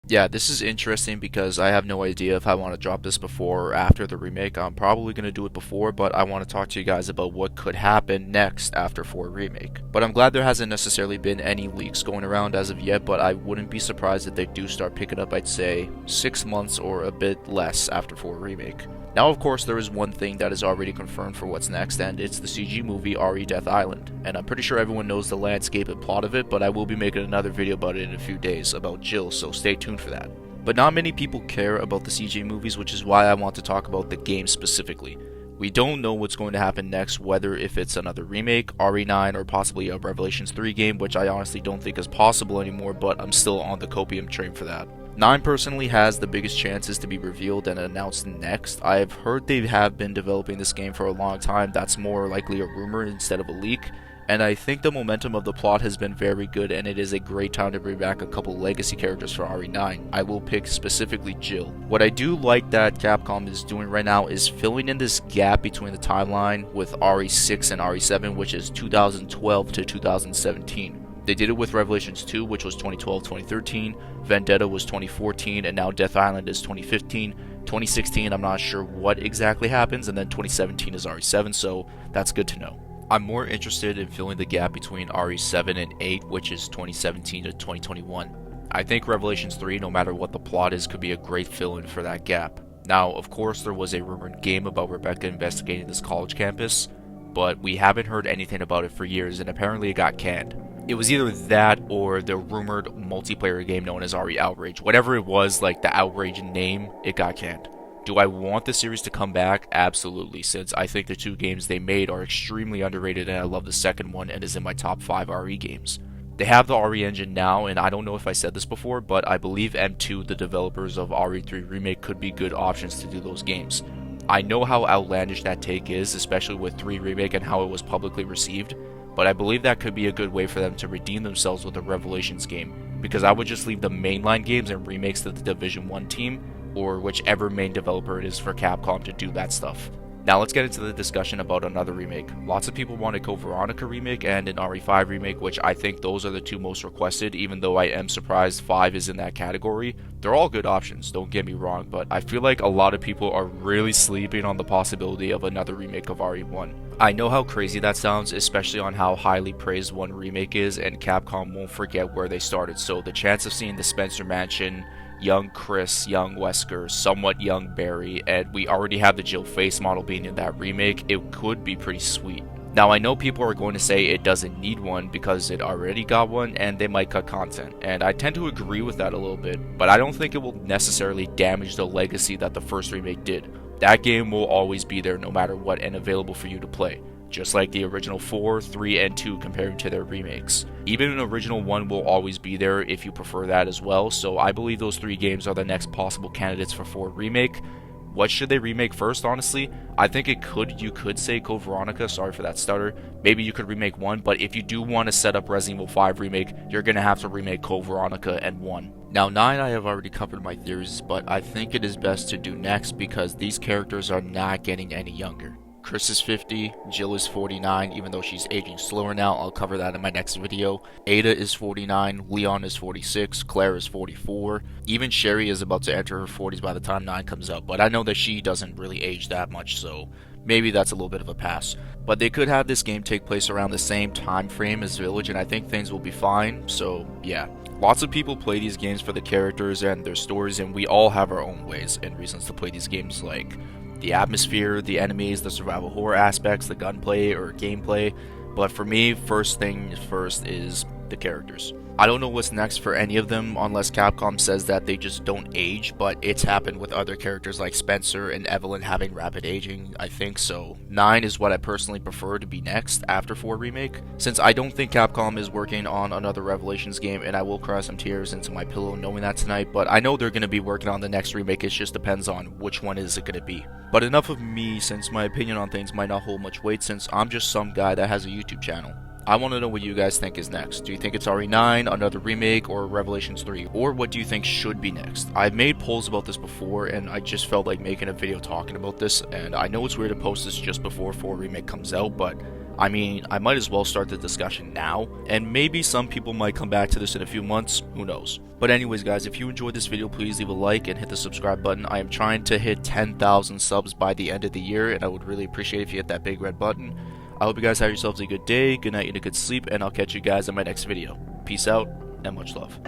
Yeah, this is interesting because I have no idea if I want to drop this before or after the remake. I'm probably going to do it before, but I want to talk to you guys about what could happen next after 4 Remake. But I'm glad there hasn't necessarily been any leaks going around as of yet, but I wouldn't be surprised if they do start picking up, I'd say, 6 months or a bit less after 4 Remake. Now, of course, there is one thing that is already confirmed for what's next, and it's the CG movie RE Death Island. And I'm pretty sure everyone knows the landscape and plot of it, but I will be making another video about it in a few days about Jill, so stay tuned for that. But not many people care about the CG movies, which is why I want to talk about the game specifically. We don't know what's going to happen next, whether if it's another remake, RE9, or possibly a Revelations 3 game, which I honestly don't think is possible anymore, but I'm still on the copium train for that. 9 personally has the biggest chances to be revealed and announced next. I've heard they have been developing this game for a long time. That's more likely a rumor instead of a leak. And I think the momentum of the plot has been very good, and it is a great time to bring back a couple legacy characters for RE9. I will pick specifically Jill. What I do like that Capcom is doing right now is filling in this gap between the timeline with RE6 and RE7, which is 2012 to 2017. They did it with Revelations 2, which was 2012-2013, Vendetta was 2014, and now Death Island is 2015. 2016, I'm not sure what exactly happens, and then 2017 is RE7, so that's good to know. I'm more interested in filling the gap between RE7 and 8, which is 2017 to 2021. I think Revelations 3, no matter what the plot is, could be a great fill-in for that gap. Now, of course, there was a rumored game about Rebecca investigating this college campus, but we haven't heard anything about it for years, and apparently it got canned. It was either that or the rumored multiplayer game known as RE Outrage. Whatever it was, like the Outrage name, it got canned. Do I want the series to come back? Absolutely, since I think the 2 games they made are extremely underrated and I love the second one and is in my top 5 RE games. They have the RE engine now, and I don't know if I said this before, but I believe M2, the developers of RE3 Remake, could be good options to do those games. I know how outlandish that take is, especially with 3 Remake and how it was publicly received, but I believe that could be a good way for them to redeem themselves with a Revelations game, because I would just leave the mainline games and remakes to the Division 1 team, or whichever main developer it is for Capcom to do that stuff. Now let's get into the discussion about another remake. Lots of people want a Code Veronica remake and an RE5 remake, which I think those are the 2 most requested, even though I am surprised 5 is in that category. They're all good options, don't get me wrong, but I feel like a lot of people are really sleeping on the possibility of another remake of RE1. I know how crazy that sounds, especially on how highly praised one remake is, and Capcom won't forget where they started, so the chance of seeing the Spencer Mansion, young Chris, young Wesker, somewhat young Barry, and we already have the Jill face model being in that remake, it could be pretty sweet. Now I know people are going to say it doesn't need one because it already got one and they might cut content, and I tend to agree with that a little bit, but I don't think it will necessarily damage the legacy that the first remake did. That game will always be there no matter what and available for you to play, just like the original 4, 3, and 2 compared to their remakes. Even an original 1 will always be there if you prefer that as well, so I believe those 3 games are the next possible candidates for 4 Remake. What should they remake first, honestly? I think you could say Code Veronica, sorry for that stutter. Maybe you could remake 1, but if you do want to set up Resident Evil 5 Remake, you're going to have to remake Code Veronica and 1. Now 9 I have already covered my theories, but I think it is best to do next because these characters are not getting any younger. Chris is 50, Jill is 49, even though she's aging slower now, I'll cover that in my next video. Ada is 49, Leon is 46, Claire is 44, even Sherry is about to enter her 40s by the time 9 comes out, but I know that she doesn't really age that much, so maybe that's a little bit of a pass. But they could have this game take place around the same time frame as Village, and I think things will be fine, so yeah. Lots of people play these games for the characters and their stories, and we all have our own ways and reasons to play these games, like the atmosphere, the enemies, the survival horror aspects, the gunplay or gameplay, but for me, first thing first is the characters. I don't know what's next for any of them unless Capcom says that they just don't age, but it's happened with other characters like Spencer and Evelyn having rapid aging, I think, so 9 is what I personally prefer to be next after 4 Remake, since I don't think Capcom is working on another Revelations game, and I will cry some tears into my pillow knowing that tonight, but I know they're going to be working on the next remake, it just depends on which one is it going to be. But enough of me, since my opinion on things might not hold much weight, since I'm just some guy that has a YouTube channel. I want to know what you guys think is next. Do you think it's RE9, another remake, or Revelations 3? Or what do you think should be next? I've made polls about this before, and I just felt like making a video talking about this, and I know it's weird to post this just before 4 Remake comes out, but I mean, I might as well start the discussion now, and maybe some people might come back to this in a few months, who knows. But anyways guys, if you enjoyed this video, please leave a like and hit the subscribe button. I am trying to hit 10,000 subs by the end of the year, and I would really appreciate if you hit that big red button. I hope you guys have yourselves a good day, good night, and a good sleep, and I'll catch you guys in my next video. Peace out, and much love.